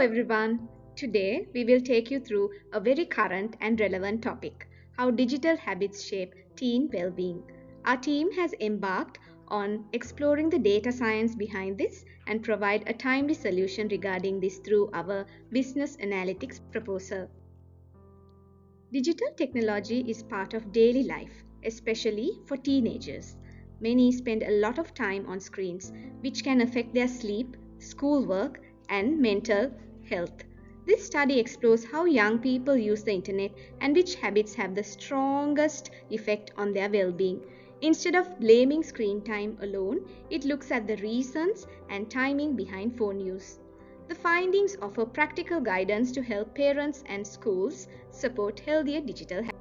everyone. Today we will take you through a very current and relevant topic: how digital habits shape teen well-being. Our team has embarked on exploring the data science behind this and provide a timely solution regarding this through our business analytics proposal. Digital technology is part of daily life, especially for teenagers. Many spend a lot of time on screens, which can affect their sleep, schoolwork, and mental health. This study explores how young people use the internet and which habits have the strongest effect on their well-being. Instead of blaming screen time alone, it looks at the reasons and timing behind phone use. The findings offer practical guidance to help parents and schools support healthier digital habits.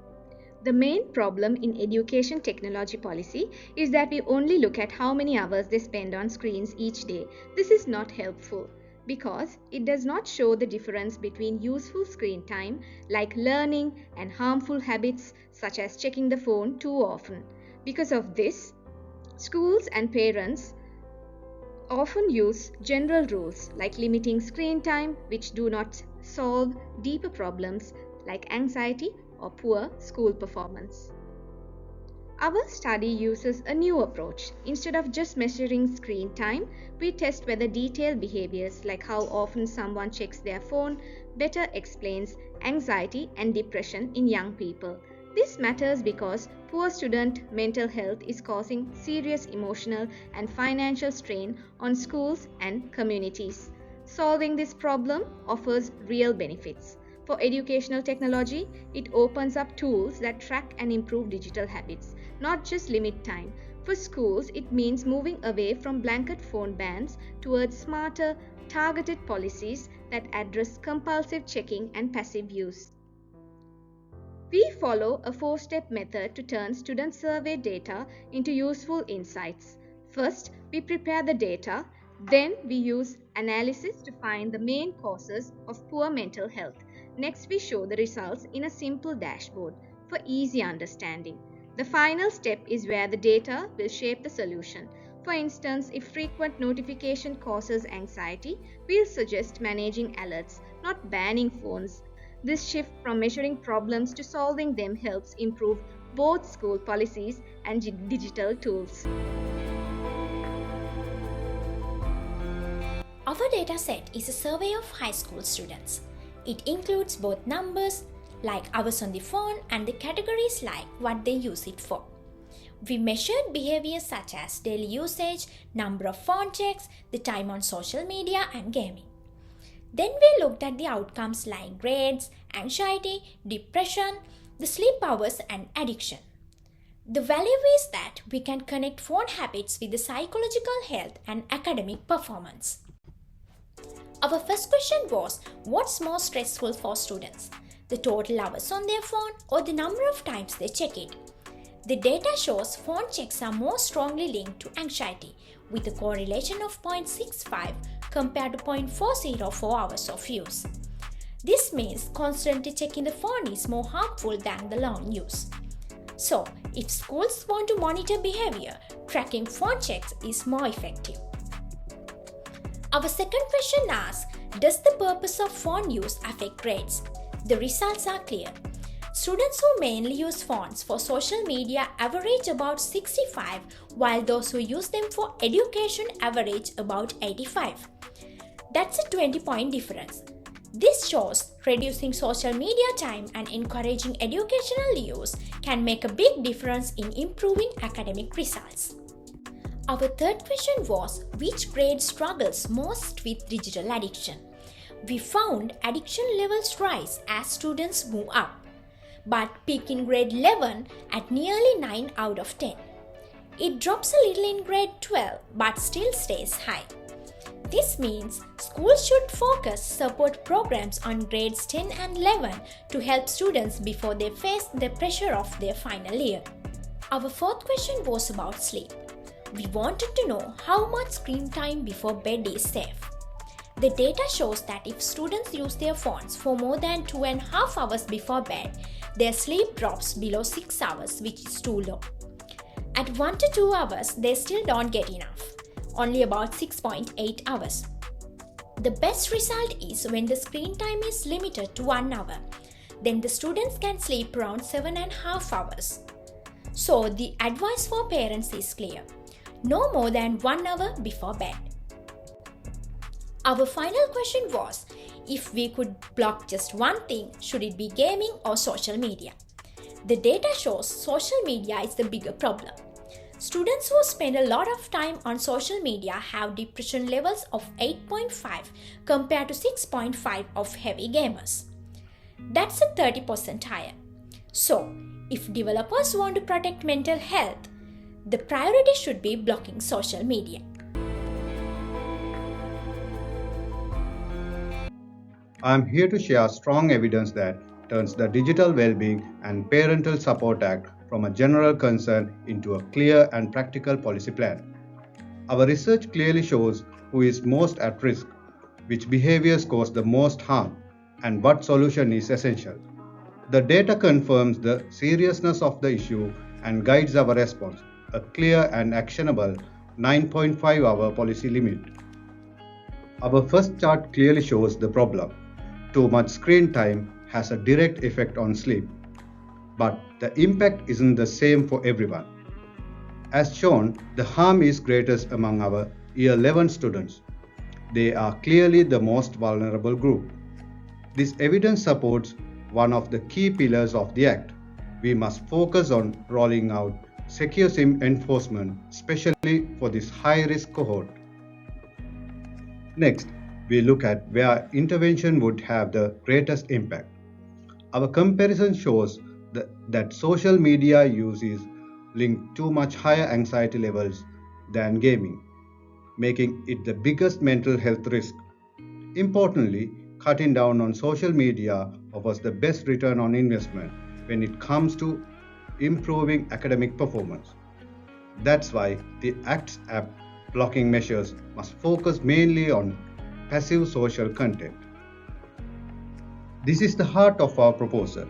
The main problem in education technology policy is that we only look at how many hours they spend on screens each day. This is not helpful because it does not show the difference between useful screen time like learning and harmful habits such as checking the phone too often. Because of this, schools and parents often use general rules like limiting screen time, which do not solve deeper problems like anxiety or poor school performance. Our study uses a new approach. Instead of just measuring screen time, we test whether detailed behaviors like how often someone checks their phone better explains anxiety and depression in young people. This matters because poor student mental health is causing serious emotional and financial strain on schools and communities. Solving this problem offers real benefits. For educational technology, it opens up tools that track and improve digital habits, not just limit time. For schools, it means moving away from blanket phone bans towards smarter, targeted policies that address compulsive checking and passive use. We follow a 4-step method to turn student survey data into useful insights. First, we prepare the data. Then we use analysis to find the main causes of poor mental health. Next, we show the results in a simple dashboard for easy understanding. The final step is where the data will shape the solution. For instance, if frequent notification causes anxiety, we'll suggest managing alerts, not banning phones. This shift from measuring problems to solving them helps improve both school policies and digital tools. Our data set is a survey of high school students. It includes both numbers like hours on the phone and the categories like what they use it for. We measured behaviors such as daily usage, number of phone checks, the time on social media and gaming. Then we looked at the outcomes like grades, anxiety, depression, the sleep hours and addiction. The value is that we can connect phone habits with the psychological health and academic performance. Our first question was, what's more stressful for students? The total hours on their phone or the number of times they check it? The data shows phone checks are more strongly linked to anxiety with a correlation of 0.65 compared to 0.40 for hours of use. This means constantly checking the phone is more harmful than the long use. So, if schools want to monitor behavior, tracking phone checks is more effective. Our second question asks, does the purpose of phone use affect grades? The results are clear. Students who mainly use phones for social media average about 65, while those who use them for education average about 85. That's a 20-point difference. This shows reducing social media time and encouraging educational use can make a big difference in improving academic results. Our third question was, which grade struggles most with digital addiction? We found addiction levels rise as students move up, but peak in grade 11 at nearly 9 out of 10. It drops a little in grade 12 but still stays high. This means schools should focus support programs on grades 10 and 11 to help students before they face the pressure of their final year. Our fourth question was about sleep. We wanted to know how much screen time before bed is safe. The data shows that if students use their phones for more than 2.5 hours before bed, their sleep drops below 6 hours, which is too low. At 1 to 2 hours, they still don't get enough, only about 6.8 hours. The best result is when the screen time is limited to 1 hour. Then the students can sleep around 7.5 hours. So the advice for parents is clear. No more than 1 hour before bed. Our final question was, if we could block just one thing, should it be gaming or social media? The data shows social media is the bigger problem. Students who spend a lot of time on social media have depression levels of 8.5 compared to 6.5 of heavy gamers. That's a 30% higher. So, if developers want to protect mental health, the priority should be blocking social media. I am here to share strong evidence that turns the Digital Wellbeing and Parental Support Act from a general concern into a clear and practical policy plan. Our research clearly shows who is most at risk, which behaviors cause the most harm, and what solution is essential. The data confirms the seriousness of the issue and guides our response, a clear and actionable 9.5-hour policy limit. Our first chart clearly shows the problem. Too much screen time has a direct effect on sleep, but the impact isn't the same for everyone. As shown, the harm is greatest among our Year 11 students. They are clearly the most vulnerable group. This evidence supports one of the key pillars of the Act. We must focus on rolling out secure SIM enforcement, especially for this high-risk cohort. Next, we look at where intervention would have the greatest impact. Our comparison shows that social media use is linked to much higher anxiety levels than gaming, making it the biggest mental health risk. Importantly, cutting down on social media offers the best return on investment when it comes to improving academic performance. That's why the Act's app blocking measures must focus mainly on passive social content. This is the heart of our proposal.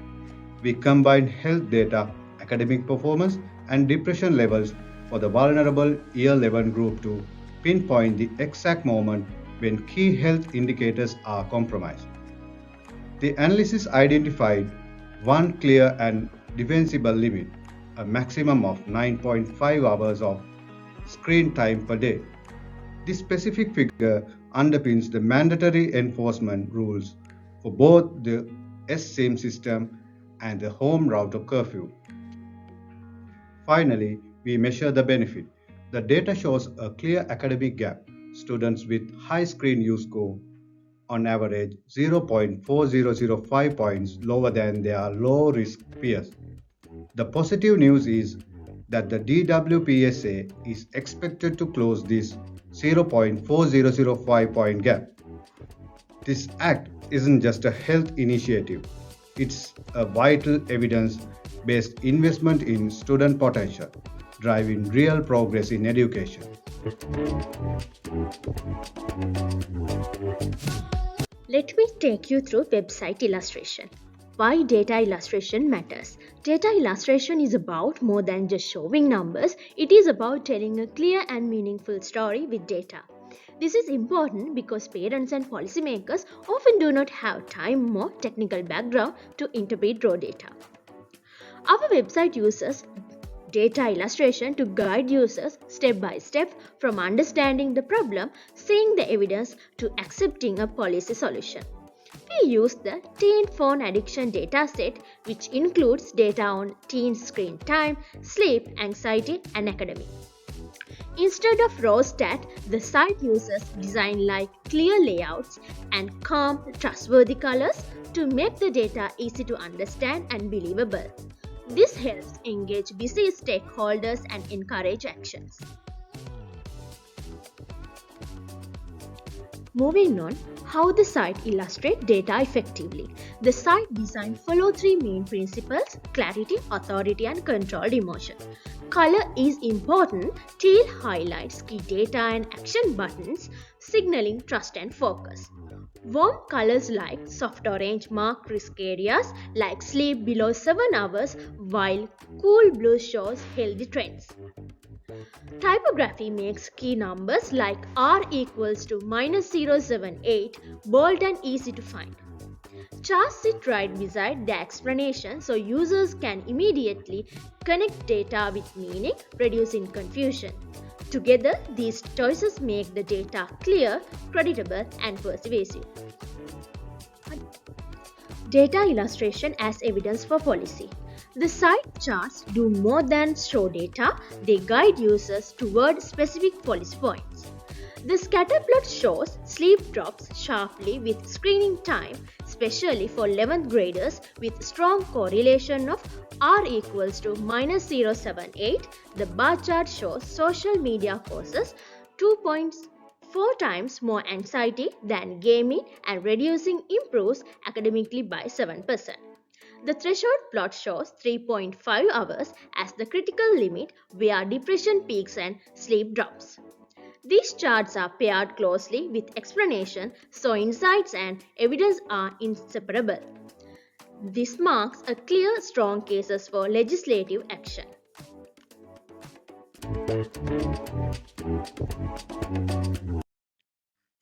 We combine health data, academic performance, and depression levels for the vulnerable Year 11 group to pinpoint the exact moment when key health indicators are compromised. The analysis identified one clear and defensible limit, a maximum of 9.5 hours of screen time per day. This specific figure underpins the mandatory enforcement rules for both the SIM system and the home router curfew. Finally, we measure the benefit. The data shows a clear academic gap. Students with high screen use score on average 0.4005 points lower than their low-risk peers. The positive news is that the DWPSA is expected to close this 0.4005 point gap. This act isn't just a health initiative, it's a vital evidence-based investment in student potential, driving real progress in education. Let me take you through website illustration. Why data illustration matters. Data illustration is about more than just showing numbers, it is about telling a clear and meaningful story with data. This is important because parents and policymakers often do not have time or technical background to interpret raw data. Our website uses data illustration to guide users step by step from understanding the problem, seeing the evidence, to accepting a policy solution. We use the teen phone addiction dataset, which includes data on teen screen time, sleep, anxiety, and academic. Instead of raw stat, the site uses design like clear layouts and calm, trustworthy colors to make the data easy to understand and believable. This helps engage busy stakeholders and encourage actions. Moving on, how the site illustrates data effectively. The site design follow three main principles: clarity, authority, and controlled emotion. Color is important. Teal highlights key data and action buttons, signaling trust and focus. Warm colors like soft orange mark risk areas like sleep below 7 hours, while cool blue shows healthy trends. Typography makes key numbers like R equals to -078 bold and easy to find. Charts sit right beside the explanation so users can immediately connect data with meaning, reducing confusion. Together, these choices make the data clear, creditable, and persuasive. Data illustration as evidence for policy. The site charts do more than show data, they guide users toward specific policy points. The scatter plot shows sleep drops sharply with screening time, especially for 11th graders with strong correlation of R equals to -078. The bar chart shows social media causes 2.4 times more anxiety than gaming and reducing improves academically by 7%. The threshold plot shows 3.5 hours as the critical limit where depression peaks and sleep drops. These charts are paired closely with explanation so insights and evidence are inseparable. This marks a clear, strong cases for legislative action.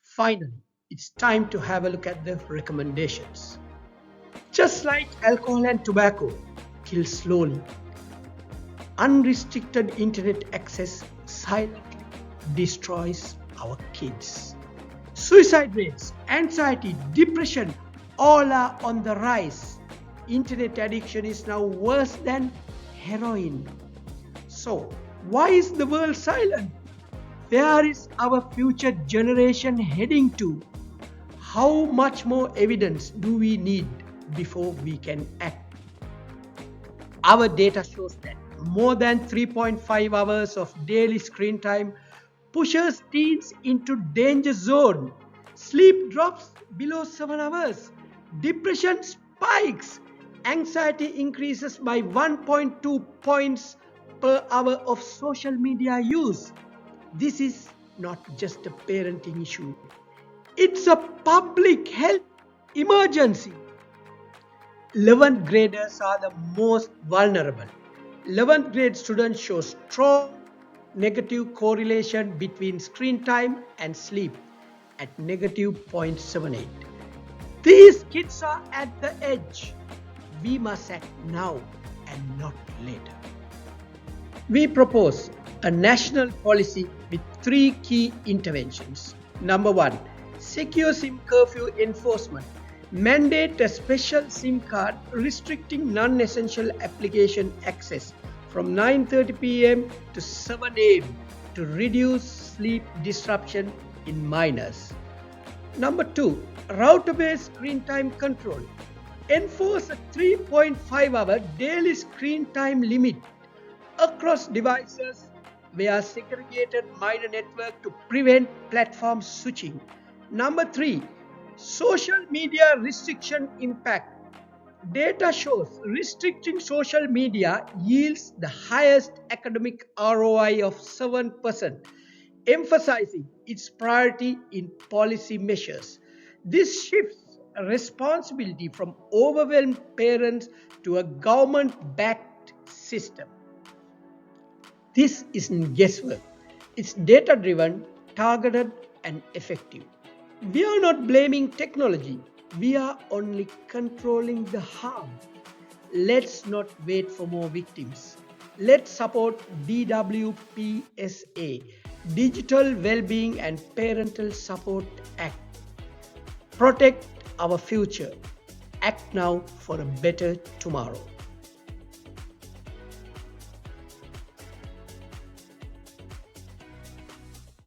Finally, it's time to have a look at the recommendations. Just like alcohol and tobacco kill slowly, unrestricted internet access silently destroys our kids. Suicide rates, anxiety, depression, all are on the rise. Internet addiction is now worse than heroin. So, why is the world silent? Where is our future generation heading to? How much more evidence do we need before we can act? Our data shows that more than 3.5 hours of daily screen time pushes teens into danger zone. Sleep drops below 7 hours. Depression spikes. Anxiety increases by 1.2 points per hour of social media use. This is not just a parenting issue. It's a public health emergency. 11th graders are the most vulnerable. 11th grade students show strong negative correlation between screen time and sleep at -0.78. These kids are at the edge. We must act now and not later. We propose a national policy with 3 key interventions. Number 1, secure SIM curfew enforcement. Mandate a special SIM card restricting non-essential application access from 9:30 p.m. to 7 a.m. to reduce sleep disruption in minors. Number 2, router-based screen time control. Enforce a 3.5-hour daily screen time limit across devices via segregated minor network to prevent platform switching. Number 3, social media restriction impact. Data shows restricting social media yields the highest academic ROI of 7%, emphasizing its priority in policy measures. This shifts responsibility from overwhelmed parents to a government-backed system. This isn't guesswork. It's data-driven, targeted, and effective. We are not blaming technology. We are only controlling the harm. Let's not wait for more victims. Let's support DWPSA, Digital Wellbeing and Parental Support Act. Protect our future. Act now for a better tomorrow.